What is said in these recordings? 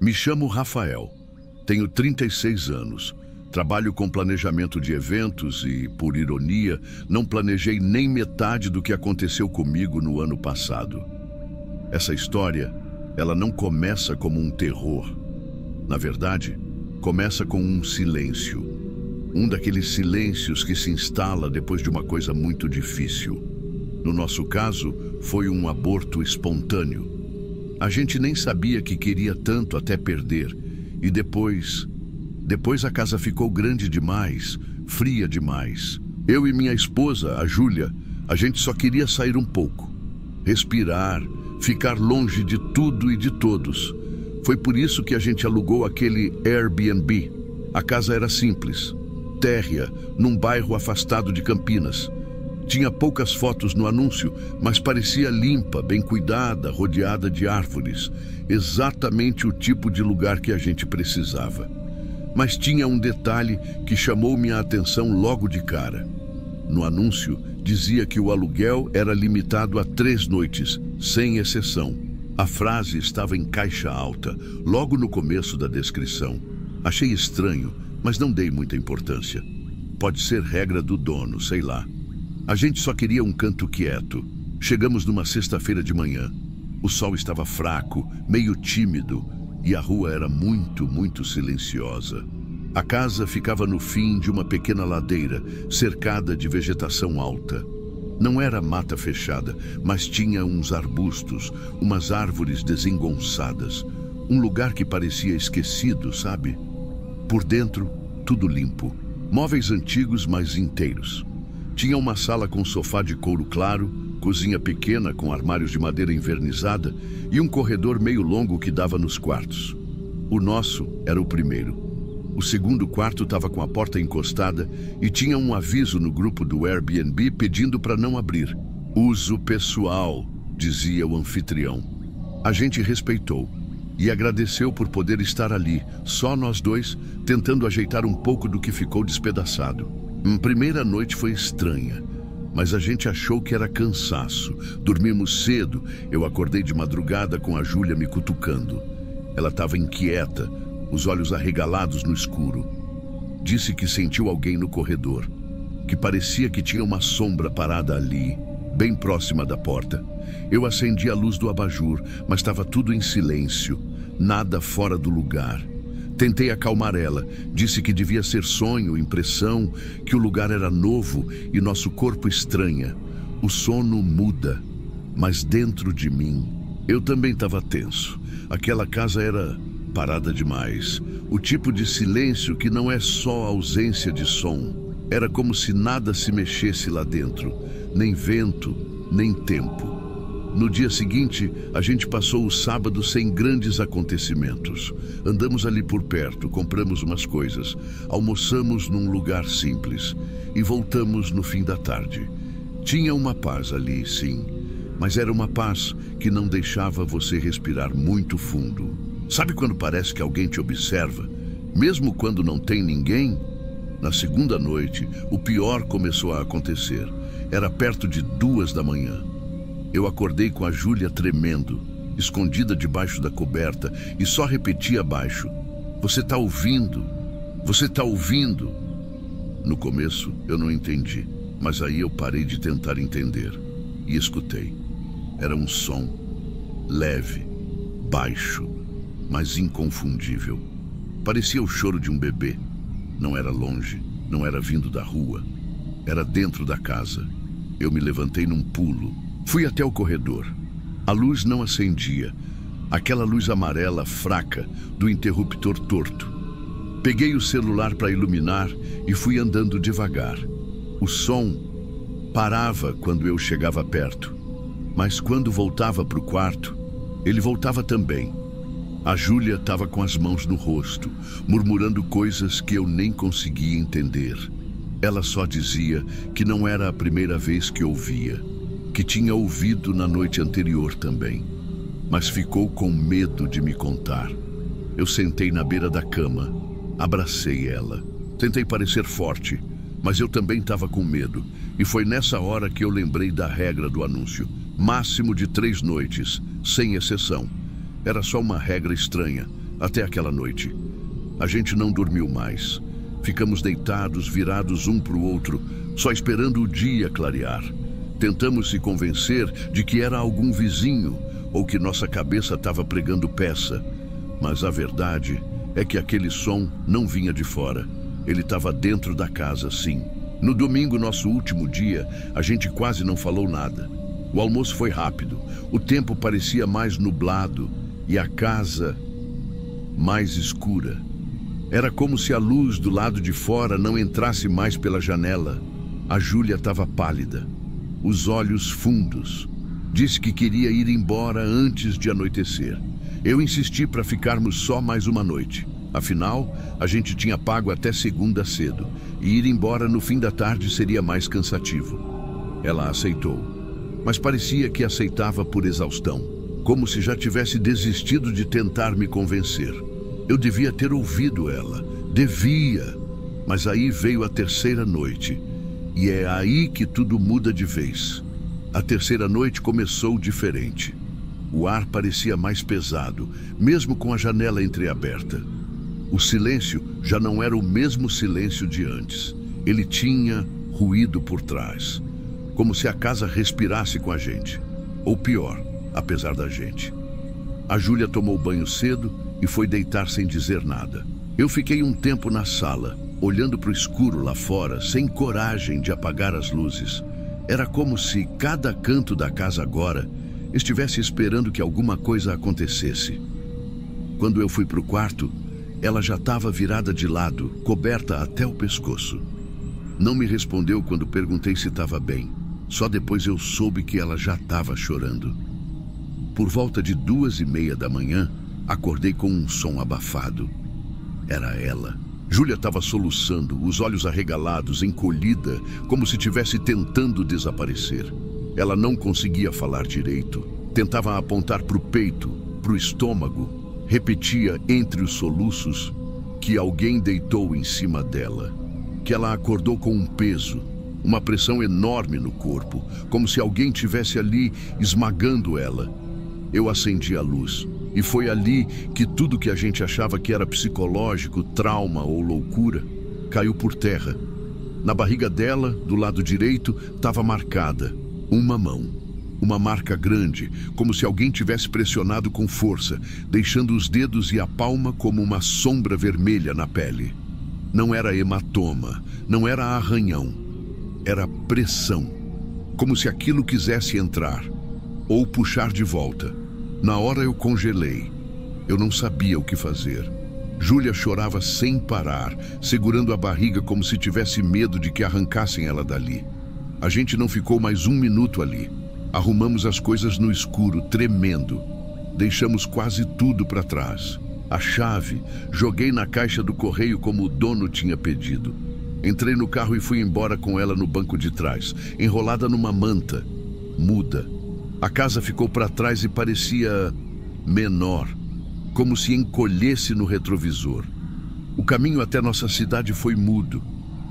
Me chamo Rafael, tenho 36 anos, trabalho com planejamento de eventos e, por ironia, não planejei nem metade do que aconteceu comigo no ano passado. Essa história, ela não começa como um terror. Na verdade, começa com um silêncio. Um daqueles silêncios que se instala depois de uma coisa muito difícil. No nosso caso, foi um aborto espontâneo. A gente nem sabia que queria tanto até perder. E depois a casa ficou grande demais, fria demais. Eu e minha esposa, a Júlia, a gente só queria sair um pouco. Respirar, ficar longe de tudo e de todos. Foi por isso que a gente alugou aquele Airbnb. A casa era simples, térrea, num bairro afastado de Campinas. Tinha poucas fotos no anúncio, mas parecia limpa, bem cuidada, rodeada de árvores. Exatamente o tipo de lugar que a gente precisava. Mas tinha um detalhe que chamou minha atenção logo de cara. No anúncio, dizia que o aluguel era limitado a 3 noites, sem exceção. A frase estava em caixa alta, logo no começo da descrição. Achei estranho, mas não dei muita importância. Pode ser regra do dono, sei lá. A gente só queria um canto quieto. Chegamos numa sexta-feira de manhã. O sol estava fraco, meio tímido, e a rua era muito silenciosa. A casa ficava no fim de uma pequena ladeira, cercada de vegetação alta. Não era mata fechada, mas tinha uns arbustos, umas árvores desengonçadas. Um lugar que parecia esquecido, sabe? Por dentro, tudo limpo. Móveis antigos, mas inteiros. Tinha uma sala com sofá de couro claro, cozinha pequena com armários de madeira envernizada e um corredor meio longo que dava nos quartos. O nosso era o primeiro. O segundo quarto estava com a porta encostada e tinha um aviso no grupo do Airbnb pedindo para não abrir. Uso pessoal, dizia o anfitrião. A gente respeitou e agradeceu por poder estar ali, só nós dois, tentando ajeitar um pouco do que ficou despedaçado. A primeira noite foi estranha, mas a gente achou que era cansaço. Dormimos cedo, eu acordei de madrugada com a Júlia me cutucando. Ela estava inquieta, os olhos arregalados no escuro. Disse que sentiu alguém no corredor, que parecia que tinha uma sombra parada ali, bem próxima da porta. Eu acendi a luz do abajur, mas estava tudo em silêncio, nada fora do lugar. Tentei acalmar ela, disse que devia ser sonho, impressão, que o lugar era novo e nosso corpo estranha. O sono muda, mas dentro de mim, eu também estava tenso. Aquela casa era parada demais. O tipo de silêncio que não é só ausência de som. Era como se nada se mexesse lá dentro, nem vento, nem tempo. No dia seguinte, a gente passou o sábado sem grandes acontecimentos. Andamos ali por perto, compramos umas coisas, almoçamos num lugar simples e voltamos no fim da tarde. Tinha uma paz ali, sim, mas era uma paz que não deixava você respirar muito fundo. Sabe quando parece que alguém te observa, mesmo quando não tem ninguém? Na segunda noite, o pior começou a acontecer. Era perto de 2 da manhã. Eu acordei com a Júlia tremendo, escondida debaixo da coberta, e só repetia baixo: "Você tá ouvindo? Você tá ouvindo?" No começo eu não entendi, mas aí eu parei de tentar entender e escutei. Era um som leve, baixo, mas inconfundível. Parecia o choro de um bebê. Não era longe, não era vindo da rua. Era dentro da casa. Eu me levantei num pulo. Fui até o corredor. A luz não acendia. Aquela luz amarela fraca do interruptor torto. Peguei o celular para iluminar e fui andando devagar. O som parava quando eu chegava perto. Mas quando voltava para o quarto, ele voltava também. A Júlia estava com as mãos no rosto, murmurando coisas que eu nem conseguia entender. Ela só dizia que não era a primeira vez que ouvia, que tinha ouvido na noite anterior também, mas ficou com medo de me contar. Eu sentei na beira da cama, abracei ela. Tentei parecer forte, mas eu também estava com medo, e foi nessa hora que eu lembrei da regra do anúncio: máximo de 3 noites, sem exceção. Era só uma regra estranha. até aquela noite. A gente não dormiu mais. Ficamos deitados, virados um para o outro, só esperando o dia clarear. Tentamos se convencer de que era algum vizinho ou que nossa cabeça estava pregando peça. Mas a verdade é que aquele som não vinha de fora. Ele estava dentro da casa, sim. No domingo, nosso último dia, a gente quase não falou nada. O almoço foi rápido, o tempo parecia mais nublado e a casa mais escura. Era como se a luz do lado de fora não entrasse mais pela janela. A Júlia estava pálida, os olhos fundos. Disse que queria ir embora antes de anoitecer. Eu insisti para ficarmos só mais uma noite. Afinal, a gente tinha pago até segunda cedo, e ir embora no fim da tarde seria mais cansativo. Ela aceitou, mas parecia que aceitava por exaustão, como se já tivesse desistido de tentar me convencer. Eu devia ter ouvido ela, devia, mas aí veio a terceira noite, e é aí que tudo muda de vez. A terceira noite começou diferente. O ar parecia mais pesado, mesmo com a janela entreaberta. O silêncio já não era o mesmo silêncio de antes. Ele tinha ruído por trás, como se a casa respirasse com a gente. Ou pior, apesar da gente. A Júlia tomou banho cedo e foi deitar sem dizer nada. Eu fiquei um tempo na sala, olhando para o escuro lá fora, sem coragem de apagar as luzes. Era como se cada canto da casa agora estivesse esperando que alguma coisa acontecesse. Quando eu fui para o quarto, ela já estava virada de lado, coberta até o pescoço. Não me respondeu quando perguntei se estava bem. Só depois eu soube que ela já estava chorando. Por volta de 2:30 da manhã, acordei com um som abafado. Era ela. Júlia estava soluçando, os olhos arregalados, encolhida, como se estivesse tentando desaparecer. Ela não conseguia falar direito. Tentava apontar para o peito, para o estômago. Repetia entre os soluços que alguém deitou em cima dela, que ela acordou com um peso, uma pressão enorme no corpo, como se alguém tivesse ali esmagando ela. Eu acendi a luz e foi ali que tudo que a gente achava que era psicológico, trauma ou loucura, caiu por terra. Na barriga dela, do lado direito, estava marcada uma mão. Uma marca grande, como se alguém tivesse pressionado com força, deixando os dedos e a palma como uma sombra vermelha na pele. Não era hematoma, não era arranhão. Era pressão, como se aquilo quisesse entrar ou puxar de volta. Na hora eu congelei. Eu não sabia o que fazer. Júlia chorava sem parar, segurando a barriga como se tivesse medo de que arrancassem ela dali. A gente não ficou mais um minuto ali. Arrumamos as coisas no escuro, tremendo. Deixamos quase tudo para trás. A chave, joguei na caixa do correio como o dono tinha pedido. Entrei no carro e fui embora com ela no banco de trás, enrolada numa manta, muda. A casa ficou para trás e parecia menor, como se encolhesse no retrovisor. O caminho até nossa cidade foi mudo.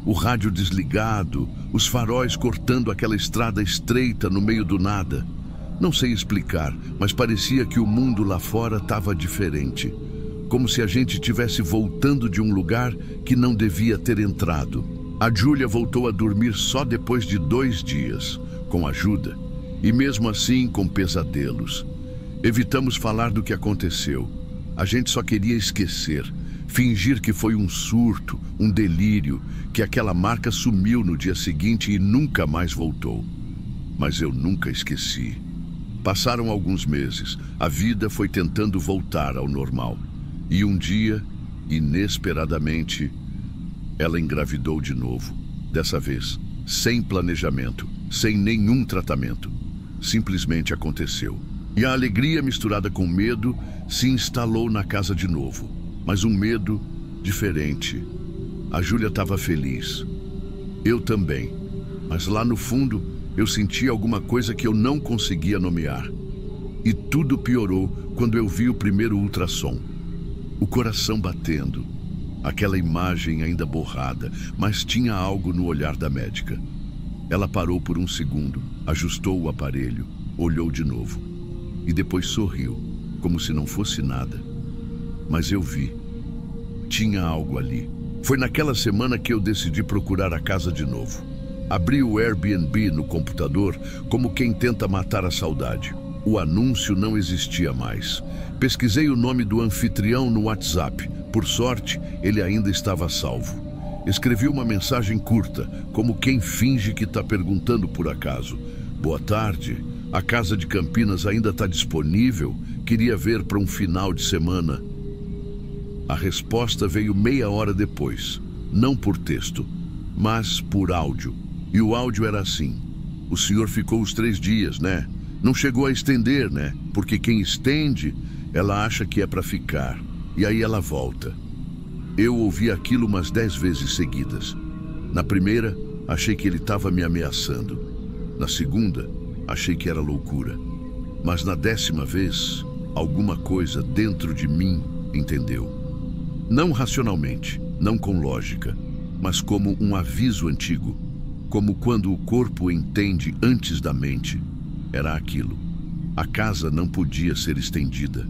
O rádio desligado, os faróis cortando aquela estrada estreita no meio do nada. Não sei explicar, mas parecia que o mundo lá fora estava diferente. Como se a gente estivesse voltando de um lugar que não devia ter entrado. A Júlia voltou a dormir só depois de 2 dias, com ajuda, e mesmo assim com pesadelos. Evitamos falar do que aconteceu. A gente só queria esquecer. Fingir que foi um surto, um delírio, que aquela marca sumiu no dia seguinte e nunca mais voltou. Mas eu nunca esqueci. Passaram alguns meses, a vida foi tentando voltar ao normal. E um dia, inesperadamente, ela engravidou de novo. Dessa vez, sem planejamento, sem nenhum tratamento. Simplesmente aconteceu. E a alegria misturada com medo se instalou na casa de novo. Mas um medo diferente. A Júlia estava feliz. Eu também. Mas lá no fundo, eu sentia alguma coisa que eu não conseguia nomear. E tudo piorou quando eu vi o primeiro ultrassom. O coração batendo. Aquela imagem ainda borrada, mas tinha algo no olhar da médica. Ela parou por um segundo, ajustou o aparelho, olhou de novo. E depois sorriu, como se não fosse nada. mas eu vi. Tinha algo ali. Foi naquela semana que eu decidi procurar a casa de novo. Abri o Airbnb no computador como quem tenta matar a saudade. O anúncio não existia mais. Pesquisei o nome do anfitrião no WhatsApp. Por sorte, ele ainda estava salvo. Escrevi uma mensagem curta, como quem finge que está perguntando por acaso. Boa tarde, a casa de Campinas ainda está disponível? Queria ver para um final de semana. A resposta veio meia hora depois, não por texto, mas por áudio. E o áudio era assim: o senhor ficou os 3 dias, né? Não chegou a estender, né? Porque quem estende, ela acha que é para ficar. E aí ela volta. Eu ouvi aquilo umas 10 vezes seguidas. Na primeira, achei que ele estava me ameaçando. Na segunda, achei que era loucura. Mas na 10ª vez, alguma coisa dentro de mim entendeu. Não racionalmente, não com lógica, mas como um aviso antigo. Como quando o corpo entende antes da mente. Era aquilo. A casa não podia ser estendida.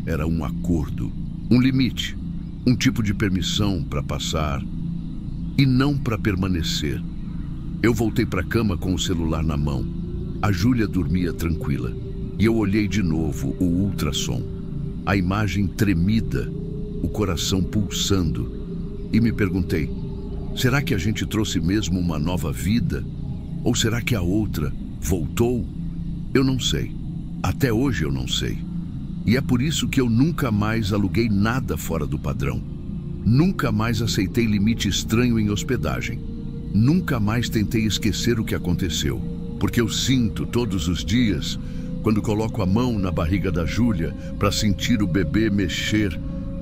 Era um acordo, um limite, um tipo de permissão para passar e não para permanecer. Eu voltei para a cama com o celular na mão. A Júlia dormia tranquila e eu olhei de novo o ultrassom. A imagem tremida, o coração pulsando, e me perguntei: será que a gente trouxe mesmo uma nova vida? Ou será que a outra voltou? Eu não sei. Até hoje eu não sei. E é por isso que eu nunca mais aluguei nada fora do padrão. Nunca mais aceitei limite estranho em hospedagem. Nunca mais tentei esquecer o que aconteceu. Porque eu sinto todos os dias, quando coloco a mão na barriga da Júlia para sentir o bebê mexer,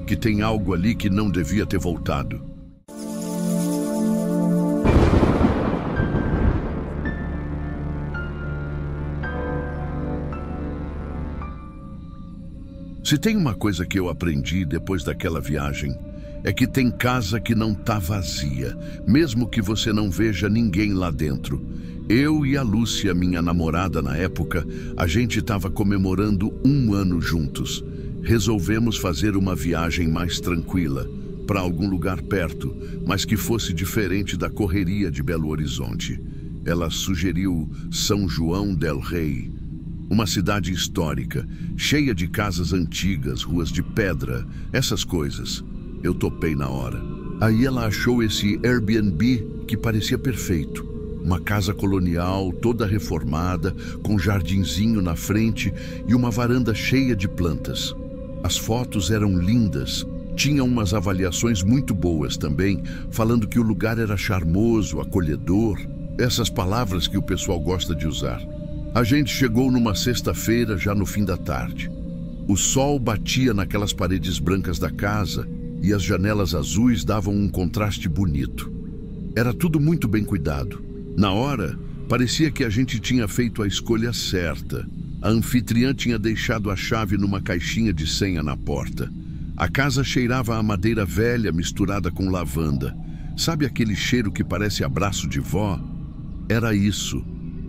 que tem algo ali que não devia ter voltado. Se tem uma coisa que eu aprendi depois daquela viagem, é que tem casa que não tá vazia, mesmo que você não veja ninguém lá dentro. Eu e a Lúcia, minha namorada na época, a gente estava comemorando 1 ano juntos. Resolvemos fazer uma viagem mais tranquila, para algum lugar perto, mas que fosse diferente da correria de Belo Horizonte. Ela sugeriu São João del Rei, uma cidade histórica, cheia de casas antigas, ruas de pedra, essas coisas. Eu topei na hora. Aí ela achou esse Airbnb que parecia perfeito. Uma casa colonial, toda reformada, com jardinzinho na frente e uma varanda cheia de plantas. As fotos eram lindas. Tinha umas avaliações muito boas também, falando que o lugar era charmoso, acolhedor, essas palavras que o pessoal gosta de usar. A gente chegou numa sexta-feira, já no fim da tarde. O sol batia naquelas paredes brancas da casa e as janelas azuis davam um contraste bonito. Era tudo muito bem cuidado. Na hora, parecia que a gente tinha feito a escolha certa. A anfitriã tinha deixado a chave numa caixinha de senha na porta. A casa cheirava a madeira velha misturada com lavanda. Sabe aquele cheiro que parece abraço de vó? Era isso.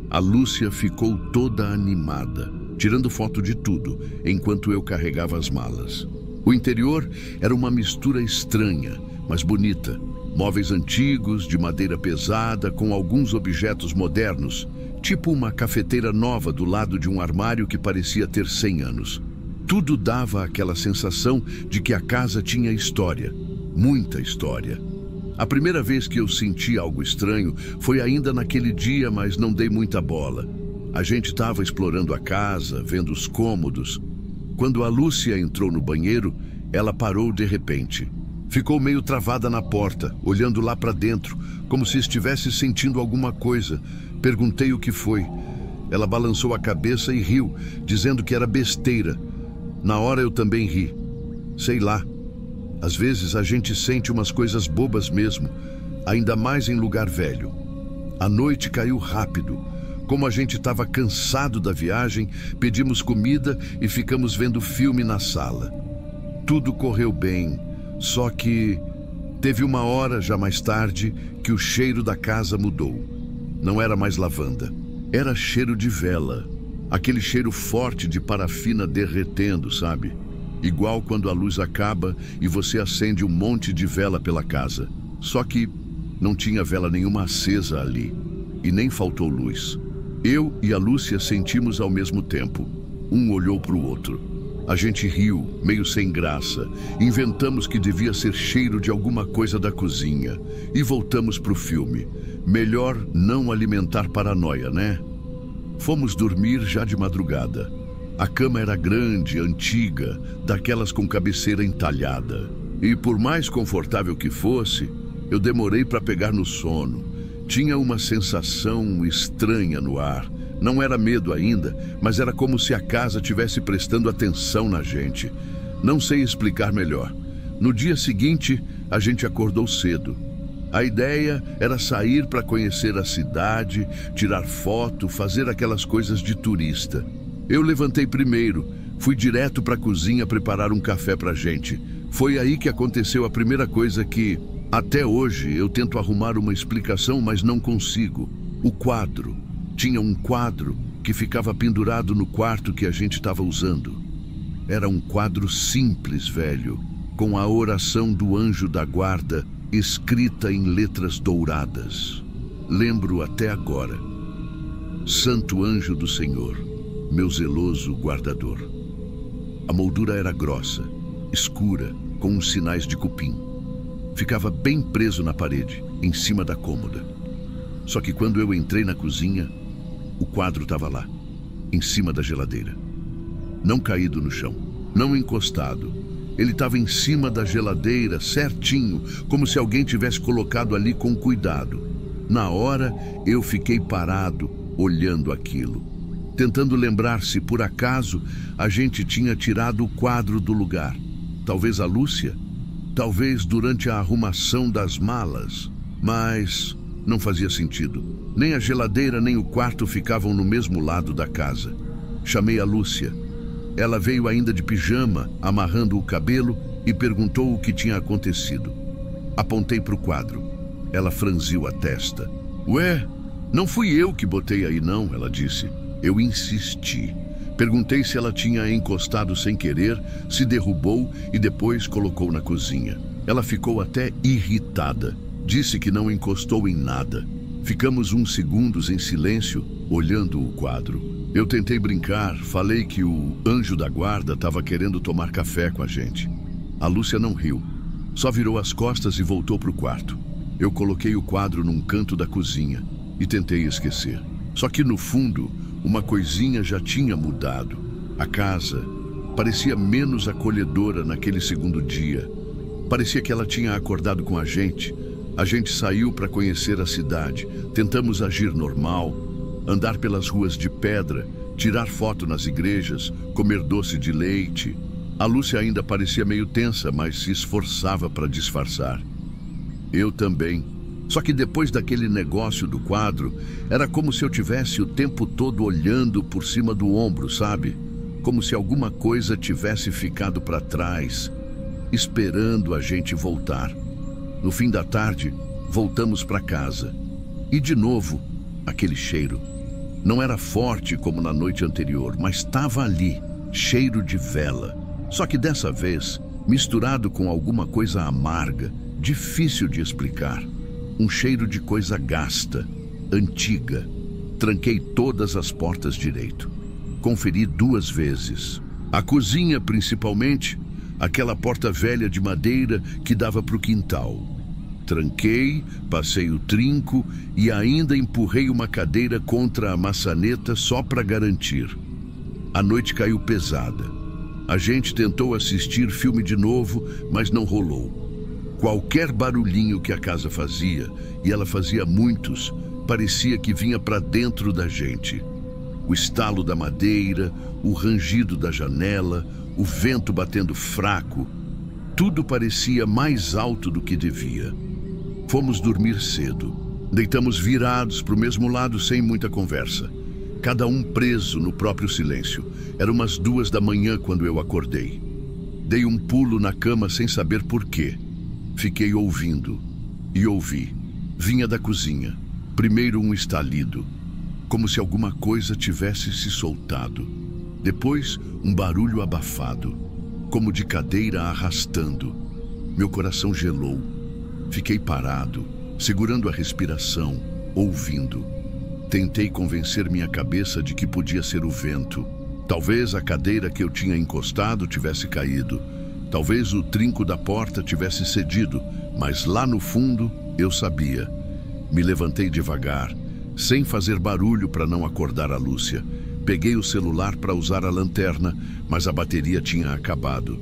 A Lúcia ficou toda animada, tirando foto de tudo, enquanto eu carregava as malas. O interior era uma mistura estranha, mas bonita. Móveis antigos, de madeira pesada, com alguns objetos modernos, tipo uma cafeteira nova do lado de um armário que parecia ter 100 anos. Tudo dava aquela sensação de que a casa tinha história, muita história. A primeira vez que eu senti algo estranho foi ainda naquele dia, mas não dei muita bola. A gente estava explorando a casa, vendo os cômodos. Quando a Lúcia entrou no banheiro, ela parou de repente. Ficou meio travada na porta, olhando lá para dentro, como se estivesse sentindo alguma coisa. Perguntei o que foi. Ela balançou a cabeça e riu, dizendo que era besteira. Na hora eu também ri. Sei lá. Às vezes a gente sente umas coisas bobas mesmo, ainda mais em lugar velho. A noite caiu rápido. Como a gente estava cansado da viagem, pedimos comida e ficamos vendo filme na sala. Tudo correu bem, só que teve uma hora, já mais tarde, que o cheiro da casa mudou. Não era mais lavanda, era cheiro de vela. Aquele cheiro forte de parafina derretendo, sabe? igual quando a luz acaba e você acende um monte de vela pela casa. Só que não tinha vela nenhuma acesa ali, e nem faltou luz. Eu e a Lúcia sentimos ao mesmo tempo. Um olhou para o outro. A gente riu, meio sem graça. Inventamos que devia ser cheiro de alguma coisa da cozinha. E voltamos para o filme. Melhor não alimentar paranoia, né? Fomos dormir já de madrugada. A cama era grande, antiga, daquelas com cabeceira entalhada. E por mais confortável que fosse, eu demorei para pegar no sono. Tinha uma sensação estranha no ar. Não era medo ainda, mas era como se a casa tivesse prestando atenção na gente. Não sei explicar melhor. No dia seguinte, a gente acordou cedo. A ideia era sair para conhecer a cidade, tirar foto, fazer aquelas coisas de turista. Eu levantei primeiro, fui direto para a cozinha preparar um café para a gente. Foi aí que aconteceu a primeira coisa que, até hoje, eu tento arrumar uma explicação, mas não consigo. O quadro. Tinha um quadro que ficava pendurado no quarto que a gente estava usando. Era um quadro simples, velho, com a oração do anjo da guarda escrita em letras douradas. Lembro até agora. Santo anjo do Senhor, meu zeloso guardador. A moldura era grossa, escura, com uns sinais de cupim. Ficava bem preso na parede, em cima da cômoda. Só que quando eu entrei na cozinha, o quadro estava lá, em cima da geladeira. Não caído no chão, não encostado. Ele estava em cima da geladeira, certinho, como se alguém tivesse colocado ali com cuidado. Na hora, eu fiquei parado, olhando aquilo, tentando lembrar se, por acaso, a gente tinha tirado o quadro do lugar. Talvez a Lúcia? Talvez durante a arrumação das malas. Mas não fazia sentido. Nem a geladeira nem o quarto ficavam no mesmo lado da casa. Chamei a Lúcia. Ela veio ainda de pijama, amarrando o cabelo, e perguntou o que tinha acontecido. Apontei para o quadro. Ela franziu a testa. Ué, não fui eu que botei aí não, ela disse. Eu insisti. Perguntei se ela tinha encostado sem querer, se derrubou e depois colocou na cozinha. Ela ficou até irritada. Disse que não encostou em nada. Ficamos uns segundos em silêncio, olhando o quadro. Eu tentei brincar, falei que o anjo da guarda estava querendo tomar café com a gente. A Lúcia não riu, só virou as costas e voltou para o quarto. Eu coloquei o quadro num canto da cozinha e tentei esquecer. Só que no fundo, uma coisinha já tinha mudado. A casa parecia menos acolhedora naquele segundo dia. Parecia que ela tinha acordado com a gente. A gente saiu para conhecer a cidade. Tentamos agir normal, andar pelas ruas de pedra, tirar foto nas igrejas, comer doce de leite. A Lúcia ainda parecia meio tensa, mas se esforçava para disfarçar. Eu também. Só que depois daquele negócio do quadro, era como se eu tivesse o tempo todo olhando por cima do ombro, sabe? Como se alguma coisa tivesse ficado para trás, esperando a gente voltar. No fim da tarde, voltamos para casa. E de novo, aquele cheiro. Não era forte como na noite anterior, mas estava ali, cheiro de vela. Só que dessa vez, misturado com alguma coisa amarga, difícil de explicar. Um cheiro de coisa gasta, antiga. Tranquei todas as portas direito. Conferi 2 vezes. A cozinha, principalmente, aquela porta velha de madeira que dava para o quintal. Tranquei, passei o trinco e ainda empurrei uma cadeira contra a maçaneta só para garantir. A noite caiu pesada. A gente tentou assistir filme de novo, mas não rolou. Qualquer barulhinho que a casa fazia, e ela fazia muitos, parecia que vinha para dentro da gente. O estalo da madeira, o rangido da janela, o vento batendo fraco, tudo parecia mais alto do que devia. Fomos dormir cedo. Deitamos virados para o mesmo lado sem muita conversa. Cada um preso no próprio silêncio. Era umas 2 da manhã quando eu acordei. Dei um pulo na cama sem saber por quê. Fiquei ouvindo. E ouvi. Vinha da cozinha. Primeiro um estalido, como se alguma coisa tivesse se soltado. Depois, um barulho abafado. como de cadeira arrastando. Meu coração gelou. Fiquei parado, segurando a respiração, ouvindo. Tentei convencer minha cabeça de que podia ser o vento. Talvez a cadeira que eu tinha encostado tivesse caído. Talvez o trinco da porta tivesse cedido, mas lá no fundo eu sabia. Me levantei devagar, sem fazer barulho para não acordar a Lúcia. Peguei o celular para usar a lanterna, mas a bateria tinha acabado.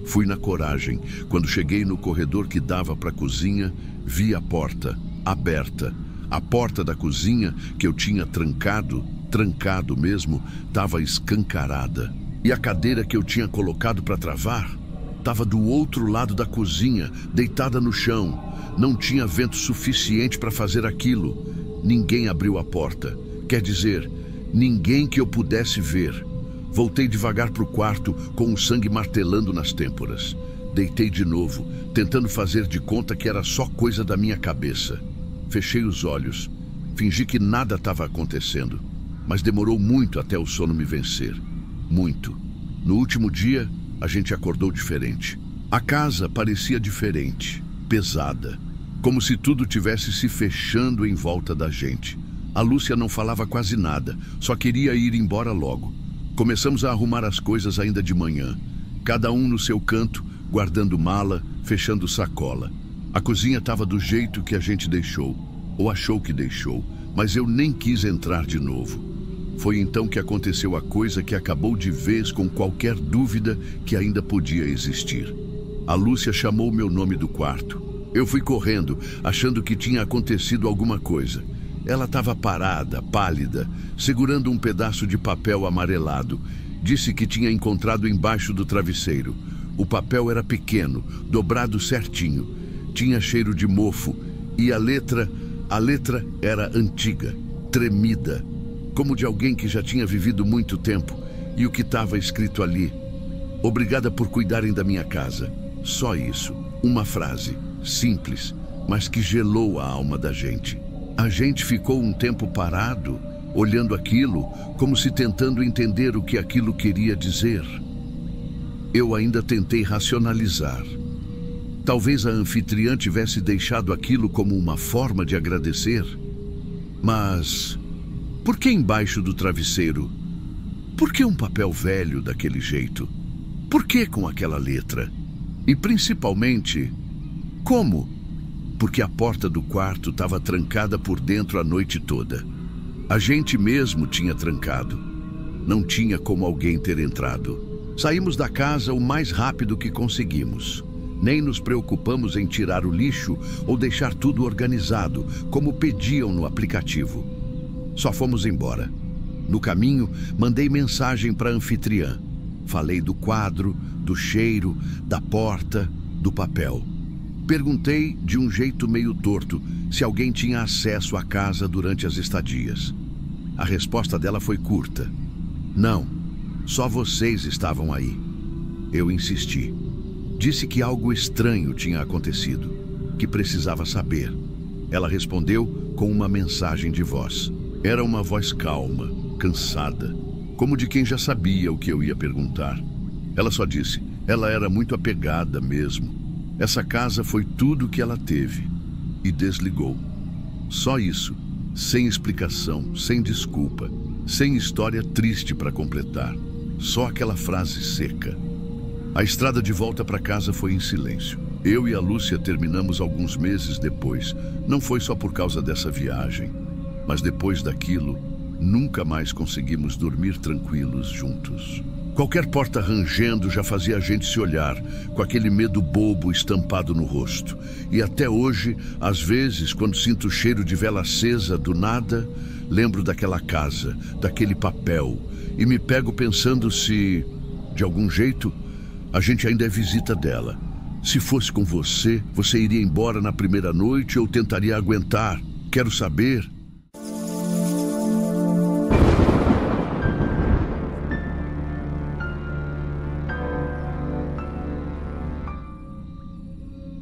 Fui na coragem. Quando cheguei no corredor que dava para a cozinha, vi a porta aberta. A porta da cozinha, que eu tinha trancado mesmo, estava escancarada. E a cadeira que eu tinha colocado para travar estava do outro lado da cozinha, deitada no chão. Não tinha vento suficiente para fazer aquilo. Ninguém abriu a porta. Quer dizer, ninguém que eu pudesse ver. Voltei devagar para o quarto, com o sangue martelando nas têmporas. Deitei de novo, tentando fazer de conta que era só coisa da minha cabeça. Fechei os olhos. Fingi que nada estava acontecendo. Mas demorou muito até o sono me vencer. Muito. No último dia, a gente acordou diferente. A casa parecia diferente, pesada. Como se tudo tivesse se fechando em volta da gente. A Lúcia não falava quase nada, só queria ir embora logo. Começamos a arrumar as coisas ainda de manhã. Cada um no seu canto, guardando mala, fechando sacola. A cozinha estava do jeito que a gente deixou, ou achou que deixou, mas eu nem quis entrar de novo. Foi então que aconteceu a coisa que acabou de vez com qualquer dúvida que ainda podia existir. A Lúcia chamou meu nome do quarto. Eu fui correndo, achando que tinha acontecido alguma coisa. Ela estava parada, pálida, segurando um pedaço de papel amarelado. Disse que tinha encontrado embaixo do travesseiro. O papel era pequeno, dobrado certinho. Tinha cheiro de mofo e a letra era antiga, tremida, como de alguém que já tinha vivido muito tempo. E o que estava escrito ali? Obrigada por cuidarem da minha casa. Só isso. Uma frase, simples, mas que gelou a alma da gente. A gente ficou um tempo parado, olhando aquilo, como se tentando entender o que aquilo queria dizer. Eu ainda tentei racionalizar. Talvez a anfitriã tivesse deixado aquilo como uma forma de agradecer. Mas por que embaixo do travesseiro? Por que um papel velho daquele jeito? Por que com aquela letra? E principalmente, como? Porque a porta do quarto estava trancada por dentro a noite toda. A gente mesmo tinha trancado. Não tinha como alguém ter entrado. Saímos da casa o mais rápido que conseguimos. Nem nos preocupamos em tirar o lixo ou deixar tudo organizado, como pediam no aplicativo. Só fomos embora. No caminho, mandei mensagem para a anfitriã. Falei do quadro, do cheiro, da porta, do papel. Perguntei, de um jeito meio torto, se alguém tinha acesso à casa durante as estadias. A resposta dela foi curta. Não, só vocês estavam aí. Eu insisti. Disse que algo estranho tinha acontecido, que precisava saber. Ela respondeu com uma mensagem de voz. Era uma voz calma, cansada, como de quem já sabia o que eu ia perguntar. Ela só disse, ela era muito apegada mesmo. Essa casa foi tudo que ela teve. E desligou. Só isso, sem explicação, sem desculpa, sem história triste para completar. Só aquela frase seca. A estrada de volta para casa foi em silêncio. Eu e a Lúcia terminamos alguns meses depois. Não foi só por causa dessa viagem, mas depois daquilo, nunca mais conseguimos dormir tranquilos juntos. Qualquer porta rangendo já fazia a gente se olhar, com aquele medo bobo estampado no rosto. E até hoje, às vezes, quando sinto o cheiro de vela acesa do nada, lembro daquela casa, daquele papel, e me pego pensando se, de algum jeito, a gente ainda é visita dela. Se fosse com você, você iria embora na primeira noite ou tentaria aguentar? Quero saber.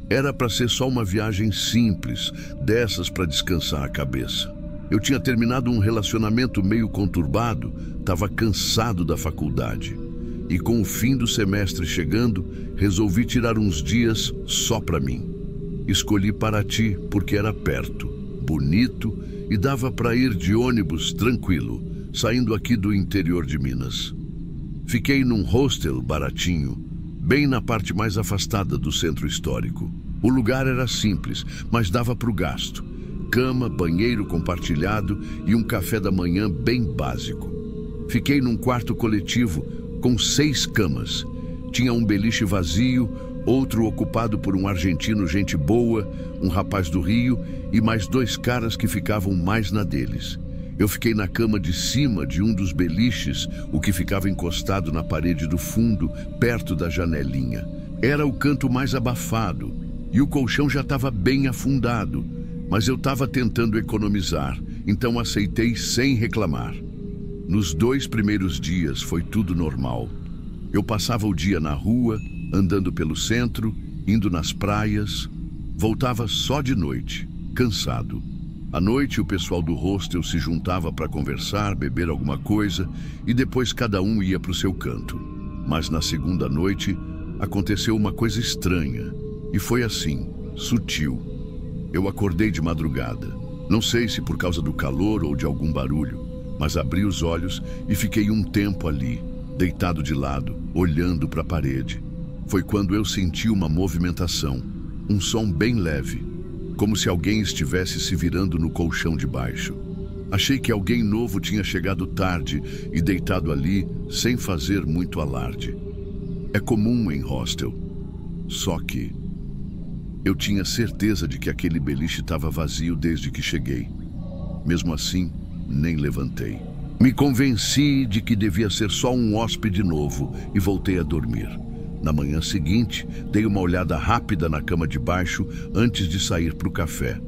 Era para ser só uma viagem simples, dessas para descansar a cabeça. Eu tinha terminado um relacionamento meio conturbado, estava cansado da faculdade. E com o fim do semestre chegando, resolvi tirar uns dias só para mim. Escolhi Paraty porque era perto, bonito e dava para ir de ônibus tranquilo, saindo aqui do interior de Minas. Fiquei num hostel baratinho, bem na parte mais afastada do centro histórico. O lugar era simples, mas dava para o gasto. Cama, banheiro compartilhado e um café da manhã bem básico. Fiquei num quarto coletivo com 6 camas. Tinha um beliche vazio, outro ocupado por um argentino gente boa, um rapaz do Rio e mais 2 caras que ficavam mais na deles. Eu fiquei na cama de cima de um dos beliches, o que ficava encostado na parede do fundo, perto da janelinha. Era o canto mais abafado e o colchão já estava bem afundado, mas eu estava tentando economizar, então aceitei sem reclamar. Nos 2 primeiros dias foi tudo normal. Eu passava o dia na rua, andando pelo centro, indo nas praias, voltava só de noite, cansado. À noite, o pessoal do hostel se juntava para conversar, beber alguma coisa e depois cada um ia para o seu canto. Mas na segunda noite, aconteceu uma coisa estranha e foi assim, sutil. Eu acordei de madrugada. Não sei se por causa do calor ou de algum barulho, mas abri os olhos e fiquei um tempo ali, deitado de lado, olhando para a parede. Foi quando eu senti uma movimentação, um som bem leve, como se alguém estivesse se virando no colchão de baixo. Achei que alguém novo tinha chegado tarde e deitado ali sem fazer muito alarde. É comum em hostel. Só que eu tinha certeza de que aquele beliche estava vazio desde que cheguei. Mesmo assim, nem levantei. Me convenci de que devia ser só um hóspede novo e voltei a dormir. Na manhã seguinte, dei uma olhada rápida na cama de baixo antes de sair para o café.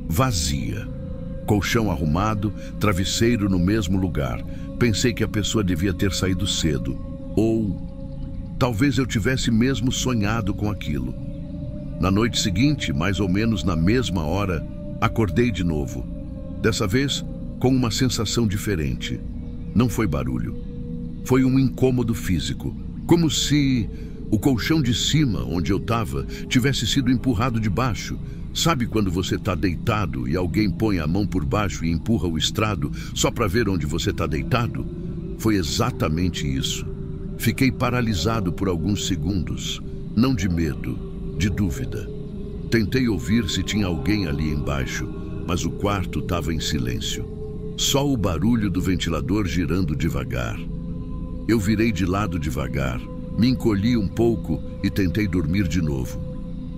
Vazia. Colchão arrumado, travesseiro no mesmo lugar. Pensei que a pessoa devia ter saído cedo. Ou talvez eu tivesse mesmo sonhado com aquilo. Na noite seguinte, mais ou menos na mesma hora, acordei de novo. Dessa vez, com uma sensação diferente. Não foi barulho. Foi um incômodo físico. Como se o colchão de cima, onde eu estava, tivesse sido empurrado de baixo. Sabe quando você está deitado e alguém põe a mão por baixo e empurra o estrado só para ver onde você está deitado? Foi exatamente isso. Fiquei paralisado por alguns segundos, não de medo, de dúvida. Tentei ouvir se tinha alguém ali embaixo, mas o quarto estava em silêncio. Só o barulho do ventilador girando devagar. Eu virei de lado devagar, me encolhi um pouco e tentei dormir de novo.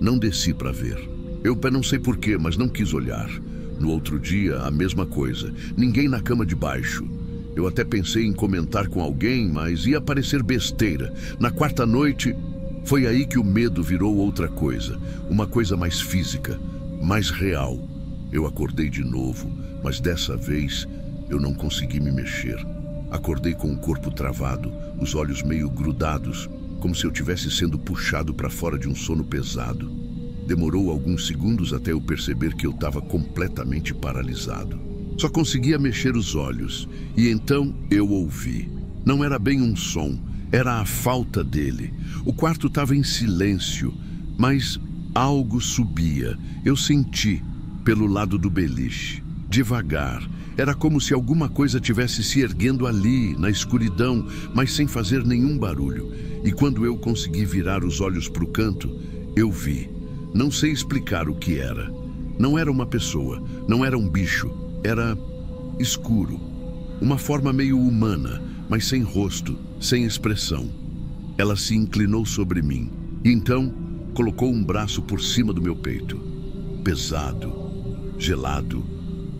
Não desci para ver. Eu não sei porquê, mas não quis olhar. No outro dia, a mesma coisa. Ninguém na cama de baixo. Eu até pensei em comentar com alguém, mas ia parecer besteira. Na quarta noite, foi aí que o medo virou outra coisa. Uma coisa mais física, mais real. Eu acordei de novo, mas dessa vez eu não consegui me mexer. Acordei com o corpo travado, os olhos meio grudados, como se eu tivesse sendo puxado para fora de um sono pesado. Demorou alguns segundos até eu perceber que eu estava completamente paralisado. Só conseguia mexer os olhos, e então eu ouvi. Não era bem um som, era a falta dele. O quarto estava em silêncio, mas algo subia. Eu senti pelo lado do beliche, devagar. Era como se alguma coisa tivesse se erguendo ali, na escuridão, mas sem fazer nenhum barulho. E quando eu consegui virar os olhos para o canto, eu vi. Não sei explicar o que era. Não era uma pessoa, não era um bicho. Era escuro. Uma forma meio humana, mas sem rosto, sem expressão. Ela se inclinou sobre mim e então colocou um braço por cima do meu peito. Pesado, gelado.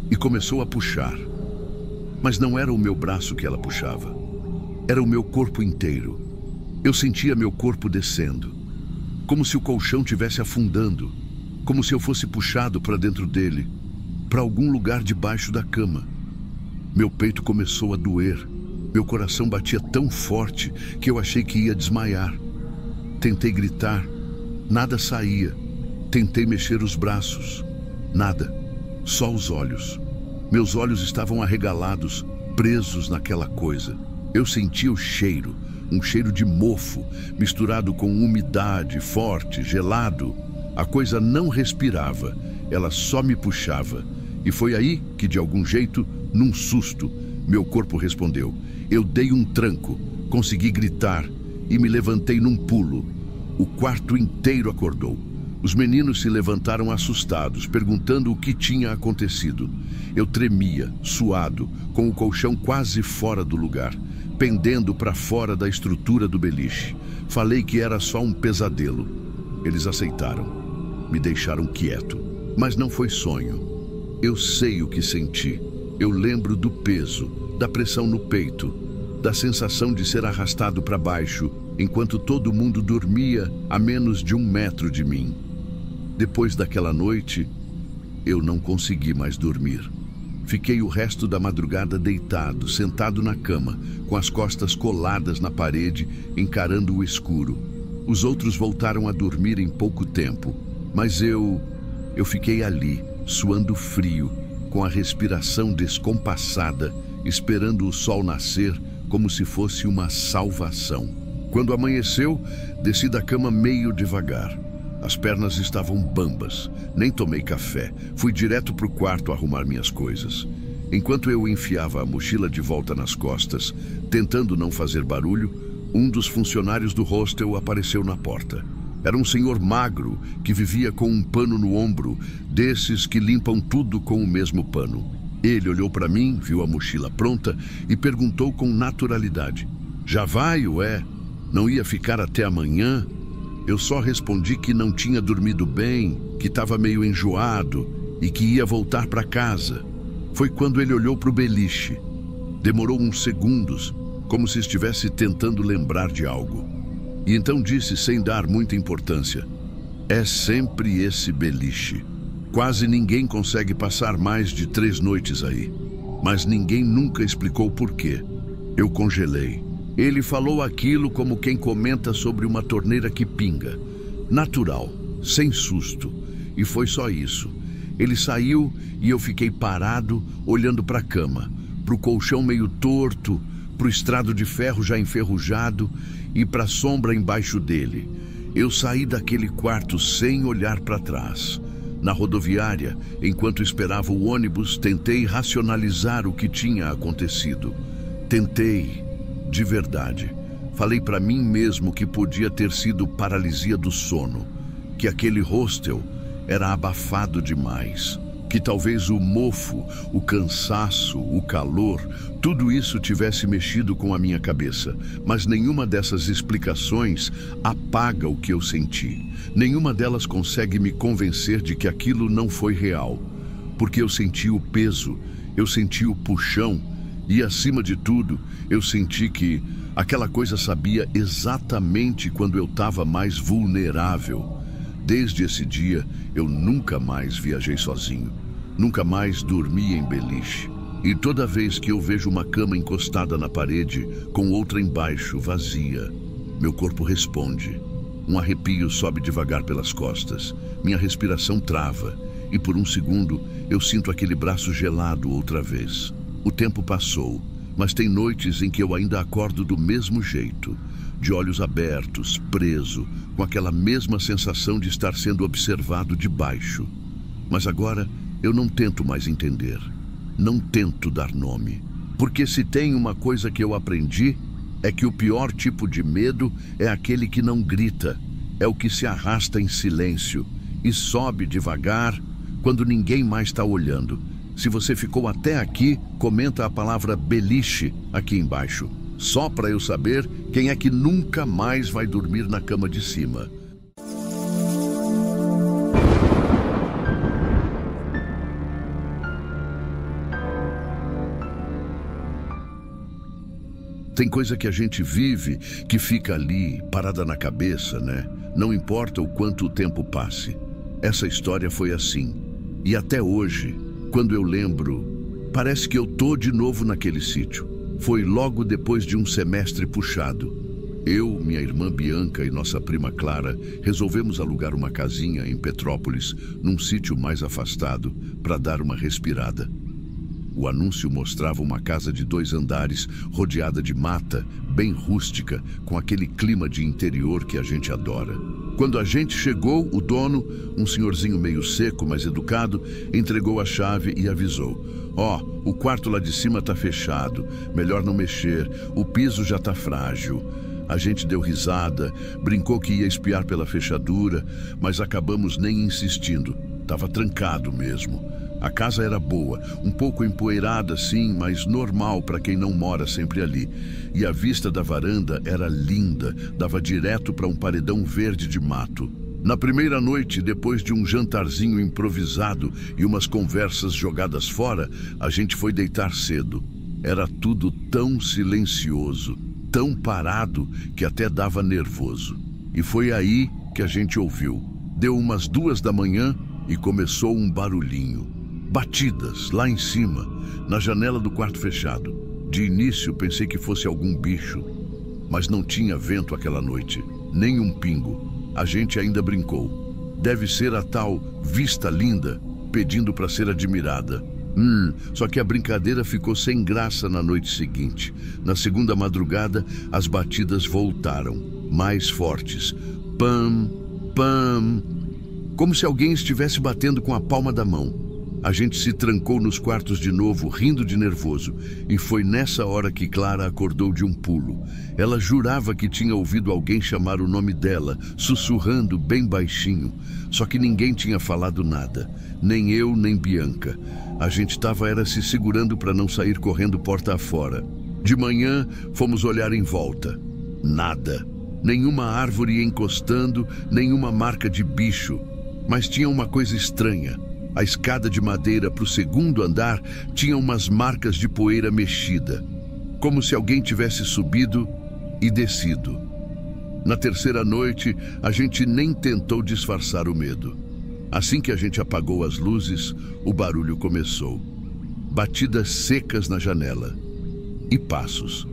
E começou a puxar. Mas não era o meu braço que ela puxava. Era o meu corpo inteiro. Eu sentia meu corpo descendo. Como se o colchão estivesse afundando. Como se eu fosse puxado para dentro dele. Para algum lugar debaixo da cama. Meu peito começou a doer. Meu coração batia tão forte que eu achei que ia desmaiar. Tentei gritar. Nada saía. Tentei mexer os braços. Nada. Só os olhos. Meus olhos estavam arregalados, presos naquela coisa. Eu sentia o cheiro, um cheiro de mofo, misturado com umidade, forte, gelado. A coisa não respirava, ela só me puxava. E foi aí que, de algum jeito, num susto, meu corpo respondeu. Eu dei um tranco, consegui gritar e me levantei num pulo. O quarto inteiro acordou. Os meninos se levantaram assustados, perguntando o que tinha acontecido. Eu tremia, suado, com o colchão quase fora do lugar, pendendo para fora da estrutura do beliche. Falei que era só um pesadelo. Eles aceitaram. Me deixaram quieto. Mas não foi sonho. Eu sei o que senti. Eu lembro do peso, da pressão no peito, da sensação de ser arrastado para baixo, enquanto todo mundo dormia a menos de 1 metro de mim. Depois daquela noite, eu não consegui mais dormir. Fiquei o resto da madrugada deitado, sentado na cama, com as costas coladas na parede, encarando o escuro. Os outros voltaram a dormir em pouco tempo, mas eu fiquei ali, suando frio, com a respiração descompassada, esperando o sol nascer como se fosse uma salvação. Quando amanheceu, desci da cama meio devagar. As pernas estavam bambas, nem tomei café. Fui direto para o quarto arrumar minhas coisas. Enquanto eu enfiava a mochila de volta nas costas, tentando não fazer barulho, um dos funcionários do hostel apareceu na porta. Era um senhor magro que vivia com um pano no ombro, desses que limpam tudo com o mesmo pano. Ele olhou para mim, viu a mochila pronta e perguntou com naturalidade. Já vai, ué? Não ia ficar até amanhã? Eu só respondi que não tinha dormido bem, que estava meio enjoado e que ia voltar para casa. Foi quando ele olhou para o beliche. Demorou uns segundos, como se estivesse tentando lembrar de algo. E então disse, sem dar muita importância, é sempre esse beliche. Quase ninguém consegue passar mais de 3 noites aí. Mas ninguém nunca explicou por quê. Eu congelei. Ele falou aquilo como quem comenta sobre uma torneira que pinga. Natural, sem susto. E foi só isso. Ele saiu e eu fiquei parado, olhando para a cama, para o colchão meio torto, para o estrado de ferro já enferrujado e para a sombra embaixo dele. Eu saí daquele quarto sem olhar para trás. Na rodoviária, enquanto esperava o ônibus, tentei racionalizar o que tinha acontecido. Tentei. De verdade, falei para mim mesmo que podia ter sido paralisia do sono, que aquele hostel era abafado demais, que talvez o mofo, o cansaço, o calor, tudo isso tivesse mexido com a minha cabeça, mas nenhuma dessas explicações apaga o que eu senti. Nenhuma delas consegue me convencer de que aquilo não foi real, porque eu senti o peso, eu senti o puxão, e, acima de tudo, eu senti que aquela coisa sabia exatamente quando eu estava mais vulnerável. Desde esse dia, eu nunca mais viajei sozinho. Nunca mais dormi em beliche. E toda vez que eu vejo uma cama encostada na parede, com outra embaixo, vazia, meu corpo responde. Um arrepio sobe devagar pelas costas. Minha respiração trava. E por um segundo, eu sinto aquele braço gelado outra vez. O tempo passou, mas tem noites em que eu ainda acordo do mesmo jeito, de olhos abertos, preso, com aquela mesma sensação de estar sendo observado de baixo. Mas agora eu não tento mais entender, não tento dar nome, porque se tem uma coisa que eu aprendi, é que o pior tipo de medo é aquele que não grita, é o que se arrasta em silêncio e sobe devagar quando ninguém mais está olhando. Se você ficou até aqui, comenta a palavra beliche aqui embaixo, só para eu saber quem é que nunca mais vai dormir na cama de cima. Tem coisa que a gente vive que fica ali, parada na cabeça, né? Não importa o quanto o tempo passe. Essa história foi assim. E até hoje, quando eu lembro, parece que eu tô de novo naquele sítio. Foi logo depois de um semestre puxado. Eu, minha irmã Bianca e nossa prima Clara resolvemos alugar uma casinha em Petrópolis, num sítio mais afastado, para dar uma respirada. O anúncio mostrava uma casa de 2 andares, rodeada de mata, bem rústica, com aquele clima de interior que a gente adora. Quando a gente chegou, o dono, um senhorzinho meio seco, mas educado, entregou a chave e avisou: "Ó, o quarto lá de cima tá fechado, melhor não mexer, o piso já tá frágil." A gente deu risada, brincou que ia espiar pela fechadura, mas acabamos nem insistindo. Tava trancado mesmo. A casa era boa, um pouco empoeirada sim, mas normal para quem não mora sempre ali. E a vista da varanda era linda, dava direto para um paredão verde de mato. Na primeira noite, depois de um jantarzinho improvisado e umas conversas jogadas fora, a gente foi deitar cedo. Era tudo tão silencioso, tão parado, que até dava nervoso. E foi aí que a gente ouviu. Deu umas 2 da manhã e começou um barulhinho. Batidas lá em cima, na janela do quarto fechado. De início pensei que fosse algum bicho, mas não tinha vento aquela noite, nem um pingo. A gente ainda brincou. Deve ser a tal vista linda, pedindo para ser admirada. Só que a brincadeira ficou sem graça na noite seguinte. Na segunda madrugada, as batidas voltaram, mais fortes. Pam, pam, como se alguém estivesse batendo com a palma da mão. A gente se trancou nos quartos de novo, rindo de nervoso, e foi nessa hora que Clara acordou de um pulo. Ela jurava que tinha ouvido alguém chamar o nome dela, sussurrando bem baixinho. Só que ninguém tinha falado nada, nem eu, nem Bianca. A gente estava se segurando para não sair correndo porta afora. De manhã, fomos olhar em volta. Nada. Nenhuma árvore encostando, nenhuma marca de bicho. Mas tinha uma coisa estranha. A escada de madeira para o segundo andar tinha umas marcas de poeira mexida, como se alguém tivesse subido e descido. Na terceira noite, a gente nem tentou disfarçar o medo. Assim que a gente apagou as luzes, o barulho começou. Batidas secas na janela. E passos.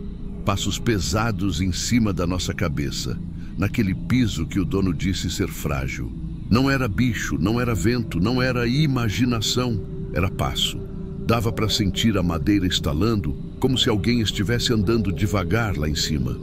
Passos pesados em cima da nossa cabeça, naquele piso que o dono disse ser frágil. Não era bicho, não era vento, não era imaginação, era passo. Dava para sentir a madeira estalando, como se alguém estivesse andando devagar lá em cima.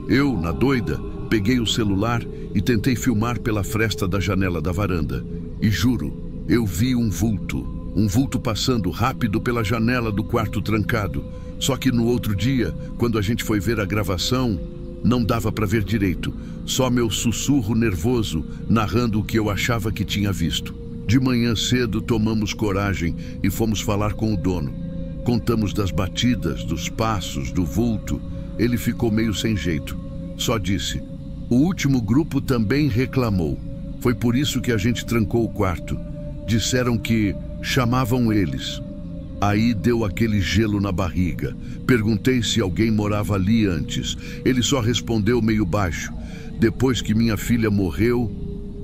Eu, na doida, peguei o celular e tentei filmar pela fresta da janela da varanda. E juro, eu vi um vulto passando rápido pela janela do quarto trancado. Só que no outro dia, quando a gente foi ver a gravação, não dava para ver direito, só meu sussurro nervoso narrando o que eu achava que tinha visto. De manhã cedo tomamos coragem e fomos falar com o dono. Contamos das batidas, dos passos, do vulto. Ele ficou meio sem jeito. Só disse: "O último grupo também reclamou. Foi por isso que a gente trancou o quarto. Disseram que chamavam eles." Aí deu aquele gelo na barriga. Perguntei se alguém morava ali antes. Ele só respondeu meio baixo: "Depois que minha filha morreu,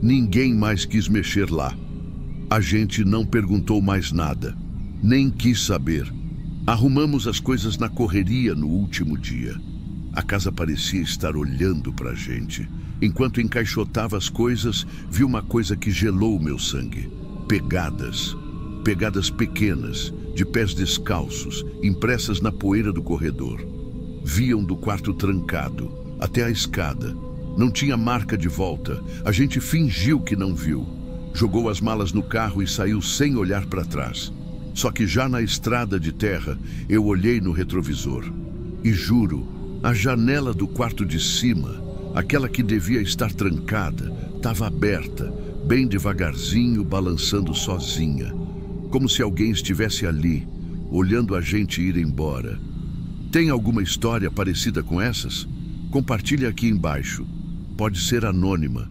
ninguém mais quis mexer lá." A gente não perguntou mais nada, nem quis saber. Arrumamos as coisas na correria no último dia. A casa parecia estar olhando para a gente. Enquanto encaixotava as coisas, vi uma coisa que gelou o meu sangue. Pegadas. Pegadas pequenas, de pés descalços, impressas na poeira do corredor. Viam do quarto trancado, até a escada. Não tinha marca de volta. A gente fingiu que não viu. Jogou as malas no carro e saiu sem olhar para trás. Só que já na estrada de terra, eu olhei no retrovisor. E juro, a janela do quarto de cima, aquela que devia estar trancada, estava aberta, bem devagarzinho, balançando sozinha. Como se alguém estivesse ali, olhando a gente ir embora. Tem alguma história parecida com essas? Compartilhe aqui embaixo. Pode ser anônima.